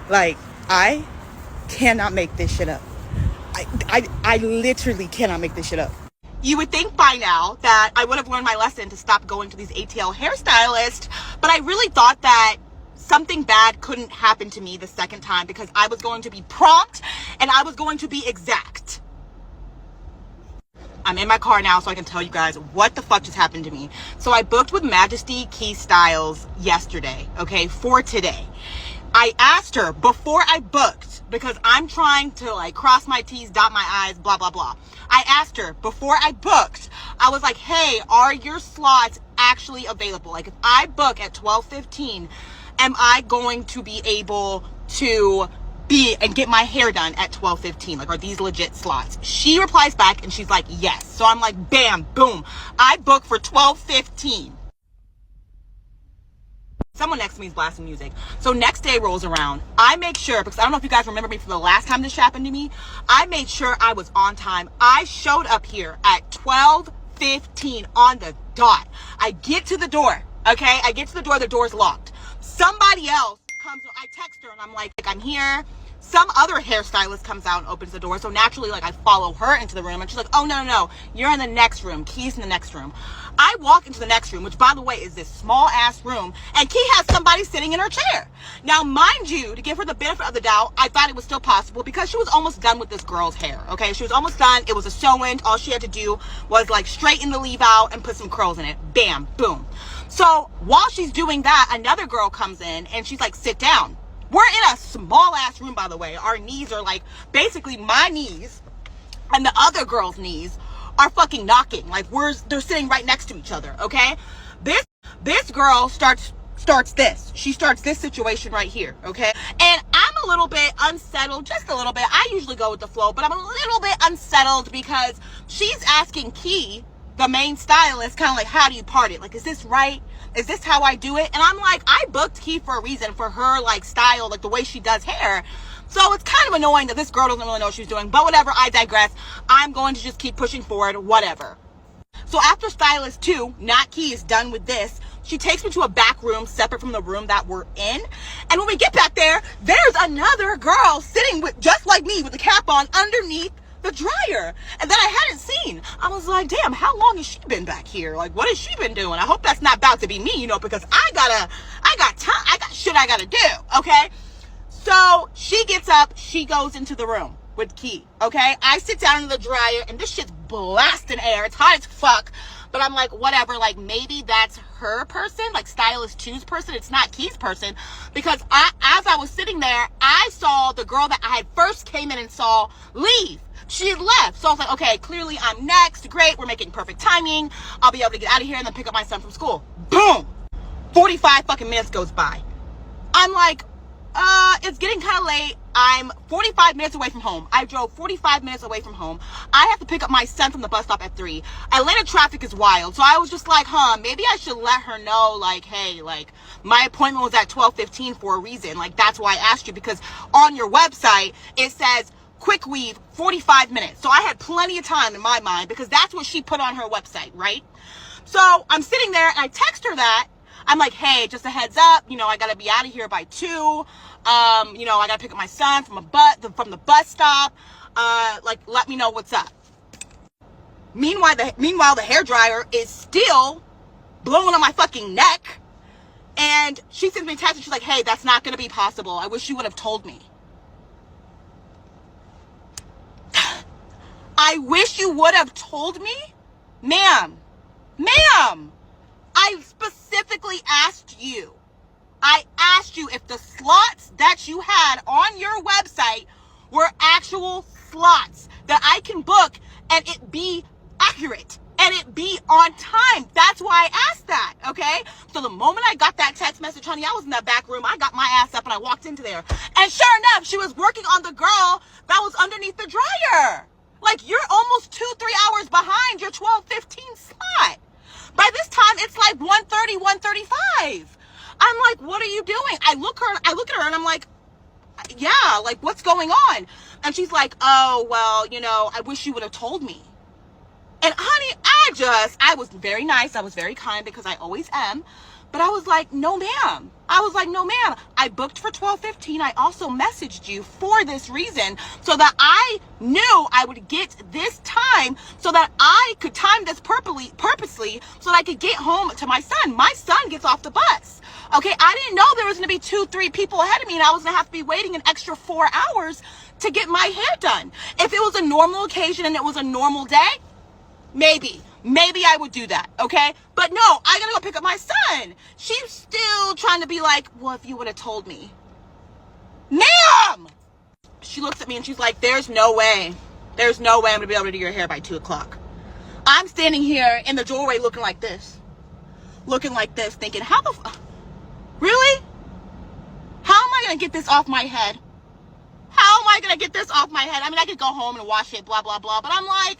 Like, I cannot make this shit up. I literally cannot make this shit up. You would think by now that I would have learned my lesson to stop going to these ATL hairstylists, but I really thought that something bad couldn't happen to me the second time because I was going to be prompt and I was going to be exact. I'm in my car now so I can tell you guys what the fuck just happened to me. So I booked with Majesty Key Styles yesterday, okay, for today. I asked her before I booked, because I'm trying to like cross my T's, dot my I's, blah, blah, blah. I asked her before I booked, I was like, hey, are your slots actually available? Like, if I book at 12:15, am I going to be able to be and get my hair done at 12:15? Like, are these legit slots? She replies back and she's like, yes. So I'm like, bam, boom. I booked for 12:15. Someone next to me is blasting music. So next day rolls around. I make sure, because I don't know if you guys remember me from the last time this happened to me, I made sure I was on time. I showed up here at 12:15 on the dot. I get to the door, okay? I get to the door's locked. Somebody else comes, I text her and I'm like, I'm here. Some other hairstylist comes out and opens the door. So naturally, like, I follow her into the room and she's like, oh, no, you're in the next room. Key's in the next room. I walk into the next room, which by the way is this small ass room, and Key has somebody sitting in her chair. Now, mind you, to give her the benefit of the doubt, I thought it was still possible because she was almost done with this girl's hair. Okay, she was almost done. It was a sew-in. All she had to do was like straighten the leave out and put some curls in it. Bam, boom. So while she's doing that, another girl comes in and she's like, sit down. We're in a small ass room, by the way. Our knees are like basically my knees and the other girl's knees are fucking knocking. Like, they're sitting right next to each other, okay? This girl starts this. She starts this situation right here, okay? And I'm a little bit unsettled, just a little bit. I usually go with the flow, but I'm a little bit unsettled because she's asking Key, the main stylist, kind of like, how do you part it? Like, is this right? Is this how I do it? And I'm like, I booked Key for a reason, for her like style, like the way she does hair. So it's kind of annoying that this girl doesn't really know what she's doing, but whatever, I digress. I'm going to just keep pushing forward, whatever. So after stylist 2, not Key, is done with this, she takes me to a back room separate from the room that we're in. And when we get back there, there's another girl sitting with, just like me, with the cap on underneath the dryer, and that I hadn't seen. I was like, damn, how long has she been back here? Like, what has she been doing? I hope that's not about to be me, you know, because I got shit I gotta do, okay? So she gets up, she goes into the room with Key, okay? I sit down in the dryer and this shit's blasting air. It's hot as fuck. But I'm like, whatever, like maybe that's her person, like stylist 2's person. It's not Key's person. Because as I was sitting there, I saw the girl that I had first came in and saw leave. She had left. So I was like, okay, clearly I'm next. Great, we're making perfect timing. I'll be able to get out of here and then pick up my son from school. Boom! 45 fucking minutes goes by. I'm like, it's getting kind of late. I'm 45 minutes away from home. I drove 45 minutes away from home. I have to pick up my son from the bus stop at 3. Atlanta traffic is wild. So I was just like, maybe I should let her know, like, hey, like, my appointment was at 12:15 for a reason. Like, that's why I asked you, because on your website, it says quick weave, 45 minutes. So I had plenty of time in my mind because that's what she put on her website, right? So I'm sitting there and I text her that. I'm like, hey, just a heads up, you know, I gotta be out of here by 2. You know, I gotta pick up my son from the bus stop. Like, let me know what's up. Meanwhile, the hairdryer is still blowing on my fucking neck. And she sends me a text and she's like, hey, that's not gonna be possible. I wish you would have told me. I wish you would have told me? Ma'am, I specifically asked you. I asked you if the slots that you had on your website were actual slots that I can book and it be accurate and it be on time. That's why I asked that, okay? So the moment I got that text message, honey, I was in that back room. I got my ass up and I walked into there. And sure enough, she was working on the girl that was underneath the dryer. Like, you're almost 2-3 hours behind your 12:15 slot. By this time, it's like 1:30, 1:35. I'm like, what are you doing? I look at her and I'm like, yeah, like, what's going on? And she's like, oh, well, you know, I wish you would have told me. And honey, I was very nice. I was very kind because I always am. But I was like, no, ma'am. I was like, no, ma'am, I booked for 12:15. I also messaged you for this reason so that I knew I would get this time so that I could time this purposely so that I could get home to my son. My son gets off the bus. Okay, I didn't know there was going to be 2-3 people ahead of me and I was going to have to be waiting an extra 4 hours to get my hair done. If it was a normal occasion and it was a normal day, maybe I would do that, okay? But no, I gotta go pick up my son. She's still trying to be like, well, if you would have told me. Ma'am! She looks at me and she's like, there's no way I'm gonna be able to do your hair by 2 o'clock. I'm standing here in the doorway looking like this, thinking, really? How am I gonna get this off my head? I mean, I could go home and wash it, blah, blah, blah, but I'm like,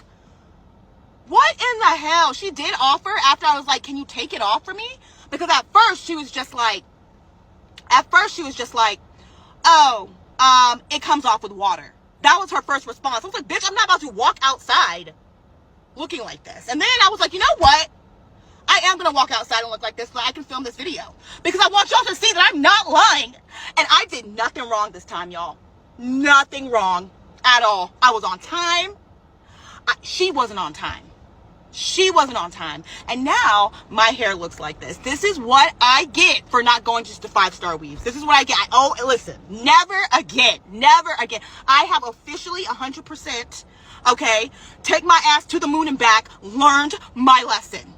what in the hell? She did offer after I was like, can you take it off for me? Because at first she was just like, oh, it comes off with water. That was her first response. I was like, bitch, I'm not about to walk outside looking like this. And then I was like, you know what? I am going to walk outside and look like this so I can film this video. Because I want y'all to see that I'm not lying. And I did nothing wrong this time, y'all. Nothing wrong at all. I was on time. She wasn't on time. And now my hair looks like this. This is what I get for not going just to 5-star weaves. This is what I get. Listen, never again. I have officially 100%, okay, take my ass to the moon and back, learned my lesson.